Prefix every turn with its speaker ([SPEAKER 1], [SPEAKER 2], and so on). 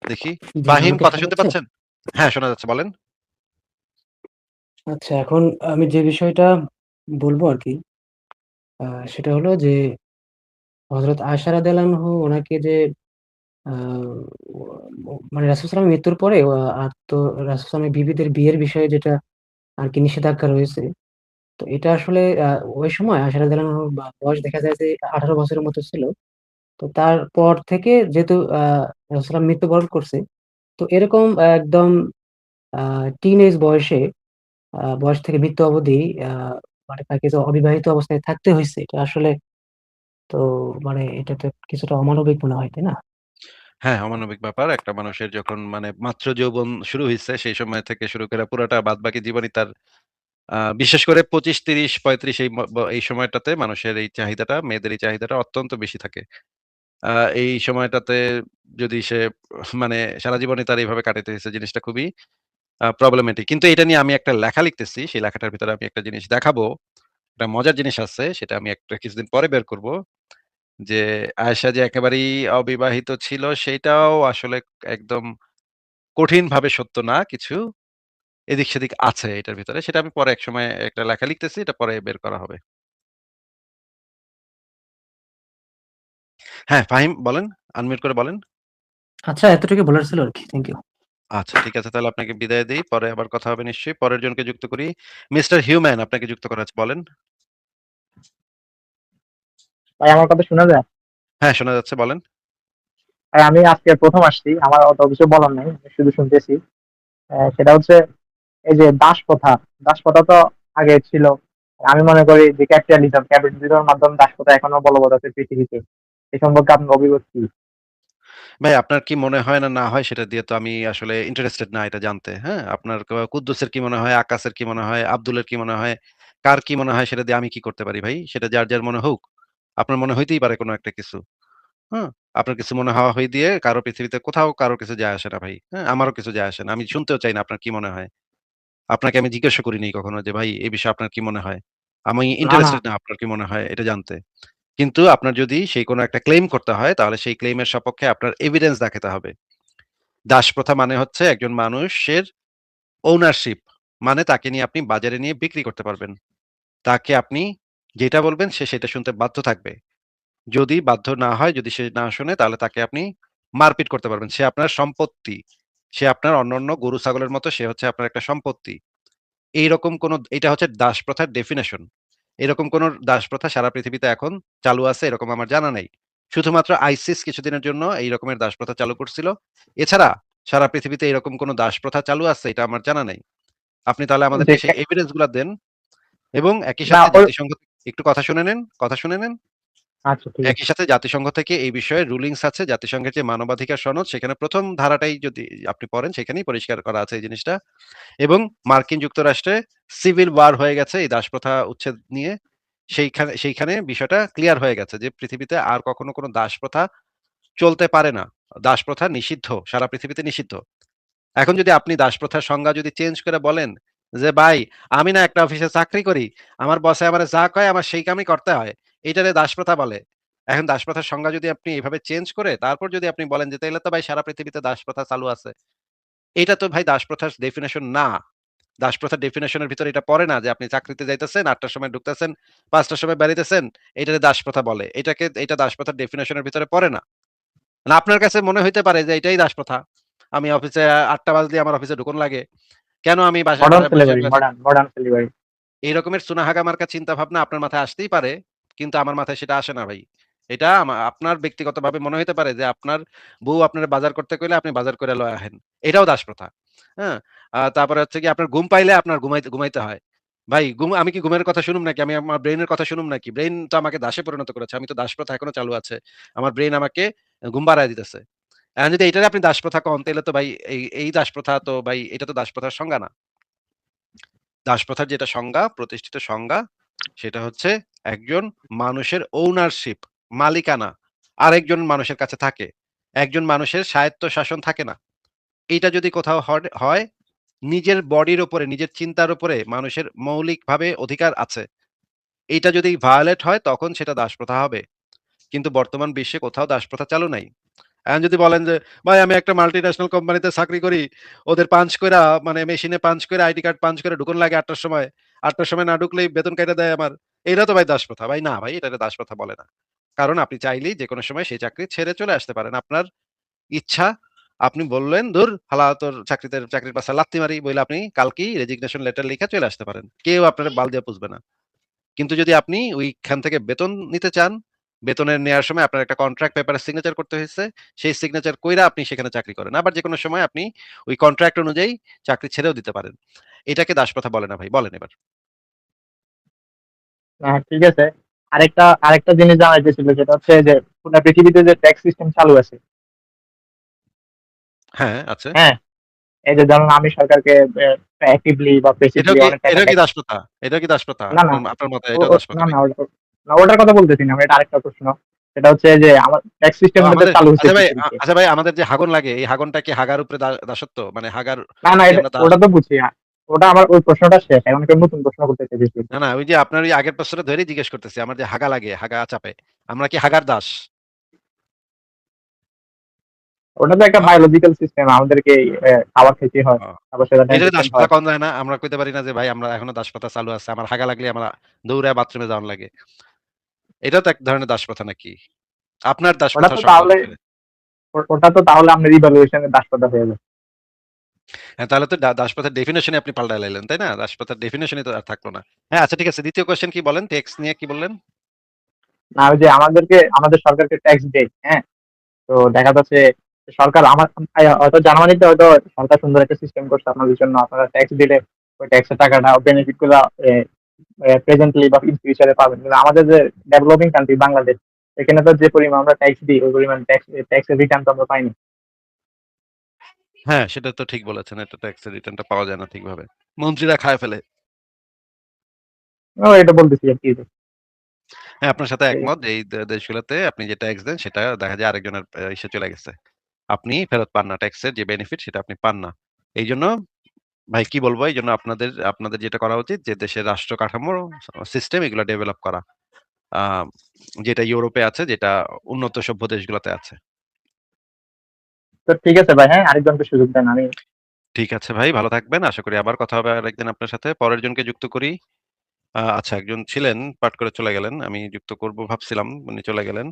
[SPEAKER 1] দেখি।
[SPEAKER 2] জি,
[SPEAKER 1] ফাহিম
[SPEAKER 2] আমাকে
[SPEAKER 1] কথা
[SPEAKER 2] শোনা
[SPEAKER 1] শুনতে
[SPEAKER 2] যাচ্ছে?
[SPEAKER 1] পাচ্ছেন? হ্যাঁ, শোনা যাচ্ছে বলেন।
[SPEAKER 2] আচ্ছা, এখন আমি যে বিষয়টা বলবো আরকি, আ সেটা হলো যে হযরত আয়েশা রাদিয়াল্লাহু আনহু উনাকে যে আ মানে রাসূল সাল্লাল্লাহু আলাইহি মৃত্যুর পরে আর তো রাসূল সাল্লাল্লাহু আলাইহি বিবিদের বিয়ের বিষয়ে যেটা আরকি নিষেধাজ্ঞা রয়েছে। তো এটা আসলে ওই সময় আয়েশা রাদিয়াল্লাহু আনহুর বয়স দেখা যায় যে 18 বছরের মতো ছিল। তো তারপর থেকে যেহেতু রাসূল সাল্লাল্লাহু মৃত্যুবরণ করছে, তো এরকম একদম আ টিনেজ বয়স থেকে মৃত্যু অবধি আ মানে তাকে যে অবিবাহিত অবস্থায় থাকতে হইছে, এটা আসলে তো মানে এটা তো কিছুটা অমানবিক মনে হয়, তাই না?
[SPEAKER 1] হ্যাঁ, অমানবিক ব্যাপার। একটা মানুষের যখন মানে মাত্র যৌবন শুরু হইছে সেই সময় থেকে শুরু করে পুরাটা বাদবাকি জীবনই তার বিশেষ করে ২৫, ৩০, ৩৫ এই সময়টাতে মানুষের এই চাহিদাটা, মেয়েদের এই চাহিদাটা অত্যন্ত বেশি থাকে। আ এই সময়টাতে যদি সে মানে সারা জীবনই তার এইভাবে কাটাইতে হইছে জিনিসটা খুবই প্রবলেমেটিক। কিন্তু এটা নিয়ে আমি একটা লেখা লিখতেছি। সেই লেখাটার ভিতরে আমি একটা জিনিস দেখাবো। একটা মজার জিনিস আছে। সেটা আমি একটা কিছুদিন পরে বের করব। যে আয়েশা যে একেবারেই অবিবাহিত ছিল সেইটাও আসলে একদম কঠিনভাবে সত্য না। কিছু এদিক-সেদিক আছে এটার ভিতরে। সেটা আমি পরে একসময় একটা লেখা লিখতেছি। এটা পরে বের করা হবে। হ্যাঁ, ফাহিম বলেন। আনমিউট করে বলেন।
[SPEAKER 2] আচ্ছা, এতটুকুই বলার ছিল আরকি। Thank you.
[SPEAKER 1] আচ্ছা ঠিক আছে তাহলে আপনাকে বিদায় দেই। পরে আবার কথা হবে নিশ্চয়ই। পরের জনকে যুক্ত করি। মিস্টার হিউম্যান আপনাকে যুক্ত করা আছে বলেন।
[SPEAKER 3] ভাই আমার কথা শোনা যায়?
[SPEAKER 1] হ্যাঁ, শোনা যাচ্ছে বলেন।
[SPEAKER 3] ভাই আমি আজকে ১ম আসছি। আমার অত কিছু বলার নাই। আমি শুধু শুনতেছি। সেটা হচ্ছে এই যে দাসপ্রথা তো আগে ছিল। আমি মনে করি যে ক্যাপিটালিজমের মাধ্যমে দাসপ্রথা এখনো বলবৎ আছে পৃথিবীতে। এ সম্পর্কে আপনার অভিমত কি?
[SPEAKER 1] ভাই আপনার কি মনে হয় না, না হয় সেটা দিয়ে তো আমি আসলে ইন্টারেস্টেড না এটা জানতে। হ্যাঁ? আপনার কুদ্দুসের কি মনে হয়, আক্কাসের কি মনে হয়, আব্দুলের কি মনে হয়, কার কি মনে হয় সেটা দিয়ে আমি কি করতে পারি ভাই? সেটা যার, যার মনে হোক। আপনার মনে হইতেই পারে কোন একটা কিছু। হুম? আপনার কিছু মনে হওয়া হই দিয়ে কারো পৃথিবীতে কোথাও কারো কিছু যায় আসে না ভাই। হ্যাঁ? আমারও কিছু যায় আসে না। আমি শুনতেও চাই না আপনার কি মনে হয়। আপনাকে আমি জিজ্ঞাসা করিনি কখনো যে ভাই এই বিষয়ে আপনার কি মনে হয়? আমি
[SPEAKER 3] না, না।
[SPEAKER 1] ইন্টারেস্টেড না আপনার কি মনে হয় এটা জানতে। কিন্তু আপনার যদি সেই কোন একটা ক্লেইম করতে হয় তাহলে সেই ক্লেইম এর সপক্ষে আপনার এভিডেন্স দেখাতে হবে। দাসপ্রথা মানে হচ্ছে একজন মানুষের ওনারশিপ। মানে তাকে নিয়ে আপনি বাজারে নিয়ে বিক্রি করতে পারবেন। তাকে আপনি যেটা বলবেন সে সেটা শুনতে বাধ্য থাকবে। যদি বাধ্য না হয়, যদি সে না শোনে তাহলে তাকে আপনি মারপিট করতে পারবেন। সে আপনার সম্পত্তি। সে আপনার অন্যান্য গরু ছাগলের মতো সে হচ্ছে আপনার একটা সম্পত্তি। এইরকম কোন এটা হচ্ছে দাসপ্রথার ডেফিনিশন। এরকম কোন দাসপ্রথা সারা পৃথিবীতে এখন চালু আছে এরকম আমার জানা নাই। শুধুমাত্র আইসিস কিছুদিনের জন্য এই রকমের দাসপ্রথা চালু করছিল। এছাড়া সারা পৃথিবীতে এরকম কোন দাসপ্রথা চালু আছে এটা আমার জানা নাই। আপনি তাহলে
[SPEAKER 3] যে
[SPEAKER 1] আমাদেরকে সেই এভিডেন্স গুলা দেন এবং একই
[SPEAKER 3] না
[SPEAKER 1] সাথে
[SPEAKER 3] ওই
[SPEAKER 1] জাতিসংঘ একটু কথা শুনে নেন, কথা শুনে নেন।
[SPEAKER 3] আচ্ছা ঠিক আছে।
[SPEAKER 1] একই সাথে জাতিসংঘ থেকে এই বিষয়ে রুলিংস আছে। জাতিসংঘের যে মানবাধিকার সনদ সেখানে ১ম ধারাটাই যদি আপনি পড়েন সেখানেই পরিষ্কার করা আছে এই জিনিসটা। এবং মার্কিন যুক্তরাষ্ট্রে সিভিল ওয়ার হয়ে গেছে এই দাসপ্রথা উচ্ছেদ নিয়ে। সেইখানে বিষয়টা ক্লিয়ার হয়ে গেছে যে পৃথিবীতে আর কখনো কোনো দাসপ্রথা চলতে পারে না। দাসপ্রথা নিষিদ্ধ। সারা পৃথিবীতে নিষিদ্ধ। এখন যদি আপনি দাসপ্রথার সংজ্ঞা যদি চেঞ্জ করে বলেন যে, "ভাই আমি না একটা অফিসে চাকরি করি। আমার বসে আমারে যা কয় আমার সেই কামই করতে হয়। এইটারে দাসপ্রথা বলে।" এখন দাসপ্রথার সংজ্ঞা যদি আপনি এভাবে চেঞ্জ করে তারপর যদি আপনি বলেন যে, "তাইলে তো ভাই সারা পৃথিবীতে দাসপ্রথা চালু আছে।" এটা তো ভাই দাসপ্রথার ডেফিনিশন না। দাসপ্রথার ডেফিনিশন এর ভিতরে এটা পড়ে না যে আপনি চাকরিতে যাইতেছেন, ৮ টার সময় ঢুকতেছেন, ৫ টার সময় বেরিতেছেন। এটারে দাসপ্রথা বলে। এটা দাসপ্রথার ডেফিনিশন এর ভিতরে পড়ে না। না আপনার কাছে মনে হইতে পারে যে এটাই দাসপ্রথা। আমি অফিসে ৮ টা বাজলেই আমার অফিসে ঢুকুন লাগে। কেন আমি বাসায়,
[SPEAKER 3] মডার্ন
[SPEAKER 1] বাসায় বইসা
[SPEAKER 3] স্লেভারি,
[SPEAKER 1] আছি?
[SPEAKER 3] Modern slavery.
[SPEAKER 1] এই রকমের সুনাহাগা মার্কা চিন্তাভাবনা আপনার মাথায় আসতেই পারে। কিন্তু আমার মাথায় সেটা আসে না ভাই। এটা আপনার ব্যক্তিগতভাবে মনে হইতে পারে যে আপনার বউ আপনারে বাজার করতে কইলে আপনি বাজার করে লয়ে আহেন। এটাও দাসপ্রথা। হ্যাঁ? তারপরে হচ্ছে গিয়ে আপনার ঘুম পাইলে আপনার ঘুমাইতে হয়। ভাই আমি কি ঘুমের কথা শুনুম নাকি? আমি আমার ব্রেইনের কথা শুনুম নাকি? ব্রেইন তো আমাকে দাসে পরিণত করেছে। আমি তো দাসপ্রথা এখনো চালু আছে। আমার ব্রেইন আমাকে ঘুম পাড়ায় দিতেছে। এখন যদি এটারে আপনি দাসপ্রথা কন তাইলে তো ভাই এই দাসপ্রথা তো ভাই এটা তো দাসপ্রথার সংজ্ঞা না। দাসপ্রথার যেটা সংজ্ঞা, প্রতিষ্ঠিত সংজ্ঞা, সেটা হচ্ছে একজন মানুষের ওনারশিপ, মালিকানা আরেকজন মানুষের কাছে থাকে। একজন মানুষের স্বায়ত্তশাসন থাকে না। এইটা যদি কোথাও হয়, নিজের বডির উপরে, নিজের চিন্তার উপরে মানুষের মৌলিকভাবে অধিকার আছে। এইটা যদি ভায়োলেট হয় তখন সেটা দাসপ্রথা হবে। কিন্তু বর্তমান বিশ্বে কোথাও দাসপ্রথা চালু নাই। এখন যদি বলেন যে, "ভাই আমি একটা মাল্টিন্যাশনাল কোম্পানিতে চাকরি করি। ওদের পাঞ্চ কইরা মানে মেশিনে পাঞ্চ কইরা আইডি কার্ড পাঞ্চ করে ঢুকুন লাগে ৮ টার সময়। ৮ টার সময় না ঢুকলেই বেতন কাইটা দেয় আমার।" এইটা তো ভাই দাসপ্রথা। ভাই না ভাই এটারে দাসপ্রথা বলে না। কারণ আপনি চাইলেই যেকোনো সময় সেই চাকরি ছেড়ে চলে আসতে পারেন। আপনার ইচ্ছা আপনি বললেন, "ধুর হালা তোর চাকরির পাছায় লাত্তি মারি" বইলে আপনি কালকেই রেজিগনেশন লেটার লিখে চলে আসতে পারেন। কেউ আপনারে বাল দিয়া পুছবে না। কিন্তু যদি আপনি ওইখান থেকে বেতন নিতে চান, বেতনের নেয়ার সময় আপনার একটা কন্ট্রাক্ট পেপারে সিগনেচার করতে হইছে। সেই সিগনেচার কইরা আপনি সেখানে চাকরি করেন। আবার যেকোনো সময় আপনি ওই কন্ট্রাক্ট অনুযায়ী চাকরি ছেড়েও দিতে পারেন। এটাকে দাসপ্রথা বলে না ভাই। বলেন এবার।
[SPEAKER 3] হ্যাঁ, ঠিক আছে। আরেকটা জিনিস জানাইতে ছিল, সেটা হচ্ছে যে পুরা পৃথিবীতে যে ট্যাক্স সিস্টেম চালু আছে,
[SPEAKER 1] হ্যাঁ, আছে।
[SPEAKER 3] হ্যাঁ? এই যে ধরুন আমি সরকারকে অ্যাক্টিভলি বা প্যাসিভলি অনেক টাকা
[SPEAKER 1] এটাও কি
[SPEAKER 3] ট্যাক্স।
[SPEAKER 1] দাসপ্রথা? এটাও কি দাসপ্রথা?
[SPEAKER 3] না, না,
[SPEAKER 1] আপনার মতে
[SPEAKER 3] ও
[SPEAKER 1] এটাও
[SPEAKER 3] ও
[SPEAKER 1] দাসপ্রথা
[SPEAKER 3] না, না,
[SPEAKER 1] নাকি?
[SPEAKER 3] না, ওটার কথা বলতেছি না। এটা আরেকটা প্রশ্ন। সেটা হচ্ছে যে আমার ট্যাক্স
[SPEAKER 1] তো
[SPEAKER 3] সিস্টেমটা
[SPEAKER 1] আমাদের
[SPEAKER 3] চালু হইছে
[SPEAKER 1] আচ্ছা ভাই
[SPEAKER 3] পৃথিবীতে।
[SPEAKER 1] আচ্ছা ভাই আমাদের যে হাগন লাগে, এই হাগনটা কি হাগার উপরে দাসত্ব? মানে হাগার
[SPEAKER 3] না, না,
[SPEAKER 1] প্রতি
[SPEAKER 3] এটা
[SPEAKER 1] আমরা দাস?
[SPEAKER 3] ওটা তো বুঝছি। ওটা আমার ওই প্রশ্নটা শেষ। এখন একটা নতুন প্রশ্ন করতে চাইছি।
[SPEAKER 1] না, না ওই যে আপনার ওই আগের প্রশ্নটা ধরেই জিজ্ঞেস করতেছি। আমার যে হাগা লাগে, হাগা চাপে। আমরা কি হাগার দাস?
[SPEAKER 3] ওটা তো একটা
[SPEAKER 1] আ
[SPEAKER 3] বায়োলজিক্যাল সিস্টেম, আমাদেরকে খাবার খেতে হয়,
[SPEAKER 1] আ
[SPEAKER 3] তারপর সেটা
[SPEAKER 1] এটারে
[SPEAKER 3] ডাইজেশন
[SPEAKER 1] দাসপ্রথা
[SPEAKER 3] হয়।
[SPEAKER 1] কন যায় না? আমরা কইতে পারি না যে ভাই আমরা এখনো দাসপ্রথা চালু আছে। আমার হাগা লাগলে আমরা দৌড়ায় বাথরুমে যাওয়ান লাগে। এটাও তো এক ধরনের দাসপ্রথা নাকি? আপনার
[SPEAKER 3] ওটা
[SPEAKER 1] দাসপ্রথা
[SPEAKER 3] তো তাহলে
[SPEAKER 1] সম্পর্কে।
[SPEAKER 3] ওটা তো তাহলে আপনার ইভালুয়েশনের দাসপ্রথা হয়ে যাবে।
[SPEAKER 1] হ্যাঁ, তাহলে তো দাসপ্রথার ডেফিনিশনই আপনি পাল্টায় লাইলেন, তাই না? দাসপ্রথার ডেফিনিশনই তো আর থাকলো না। হ্যাঁ, আচ্ছা ঠিক আছে। ২য় কোয়েশ্চেন কি বলেন? টেক্স নিয়ে কি বললেন?
[SPEAKER 3] না, ওই যে আমাদের সরকারকে ট্যাক্স দেয়, হ্যাঁ? তো দেখা যাচ্ছে সরকার হয়তো জার্মানিতে হয়তো সরকার সুন্দর একটা সিস্টেম করছে আপনাদের জন্য। আপনারা ট্যাক্স দিলে ওই ট্যাক্সের টাকাটা বেনিফিট গুলা প্রেজেন্টলি বা ইন ফিউচারে পাবেন। কিন্তু আমাদের যে ডেভেলপিং কান্ট্রি বাংলাদেশ, এখানে তো যে পরিমাণ আমরা ট্যাক্স দিই ওই পরিমাণ ট্যাক্সের রিটার্ন তো আমরা পাইনি।
[SPEAKER 1] হ্যাঁ, সেটা তো ঠিক বলেছেন। এটা ট্যাক্সের রিটার্নটা পাওয়া যায় না ঠিকভাবে। মন্ত্রীরা খায় ফেলে।
[SPEAKER 3] এটা বলতেছি আর কি।
[SPEAKER 1] হ্যাঁ, আপনার সাথে
[SPEAKER 3] যে
[SPEAKER 1] একমত যে এই দেশগুলোতে আপনি যে ট্যাক্স দেন সেটা দেখা যায় আরেকজনের ইসে চলে গেছে। আপনি ফেরত পান না। ট্যাক্সের যে বেনিফিট সেটা আপনি পান না। এইজন্য ভাই কি বলবো? এইজন্য আপনাদের যেটা করা উচিত যে দেশের রাষ্ট্র কাঠামো সিস্টেম এগুলা ডেভেলপ করা। আ যেটা ইউরোপে আছে, যেটা উন্নত সভ্য দেশগুলোতে আছে।
[SPEAKER 3] তো ঠিক আছে ভাই, হ্যাঁ, আরেকজনকে সুযোগ দেন। আমি
[SPEAKER 1] ঠিক আছে ভাই, ভালো থাকবেন। আশা করি আবার কথা হবে আরেকদিন আপনার সাথে। পরের জনকে যুক্ত করি। আচ্ছা একজন ছিলেন, পাট করে চলে গেলেন। আমি যুক্ত করব ভাবছিলাম, উনি চলে গেলেন।